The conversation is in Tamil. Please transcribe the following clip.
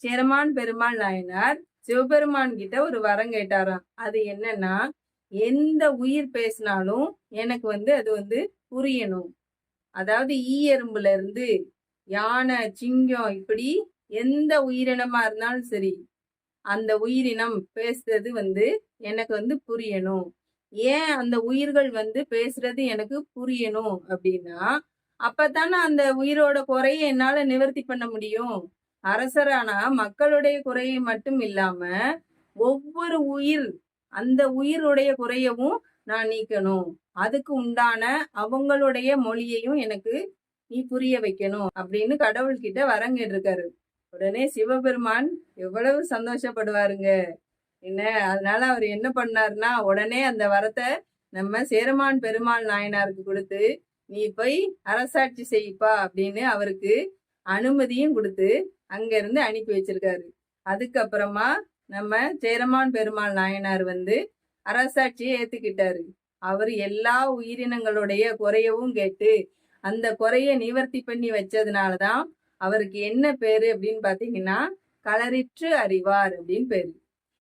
சேரமான் பெருமாள் நாயனார் சிவபெருமான் கிட்ட ஒரு வரம் கேட்டாராம். அது என்னன்னா, எந்த உயிர் பேசினாலும் எனக்கு அது புரியணும். அதாவது ஈ எறும்புல இருந்து யானை, சிங்கம், இப்படி எந்த உயிரினமா இருந்தாலும் சரி, அந்த உயிரினம் பேசுறது எனக்கு புரியணும். ஏன் அந்த உயிர்கள் பேசுறது எனக்கு புரியணும் அப்படின்னா, அப்பதானே அந்த உயிரோட குறையை என்னால நிவர்த்தி பண்ண முடியும். அரசரானா மக்களுடைய குறையை மட்டும் இல்லாம ஒவ்வொரு உயிர், அந்த உயிருடைய குறையவும் நான் நீக்கணும். அதுக்கு உண்டான அவங்களுடைய மொழியையும் எனக்கு நீ புரிய வைக்கணும் அப்படின்னு கடவுள்கிட்ட வரம் கேட்டிருக்காரு. உடனே சிவபெருமான் எவ்வளவு சந்தோஷப்படுவாருங்க. என்ன, அதனால அவர் என்ன பண்ணாருன்னா, உடனே அந்த வரத்தை நம்ம சேரமான் பெருமாள் நாயனாருக்கு கொடுத்து, நீ போய் அரசாட்சி செய்ப்பா அப்படின்னு அவருக்கு அனுமதியும் கொடுத்து அங்க இருந்து அனுப்பி வச்சிருக்காரு. அதுக்கப்புறமா நம்ம சேரமான் பெருமாள் நாயனார் அரசாட்சியை ஏத்துக்கிட்டாரு. அவர் எல்லா உயிரினங்களுடைய குறையவும் கேட்டு அந்த குறைய நிவர்த்தி பண்ணி வச்சதுனாலதான் அவருக்கு என்ன பேரு அப்படின்னு பாத்தீங்கன்னா, களரிற்று அறிவார் அப்படின்னு பேரு.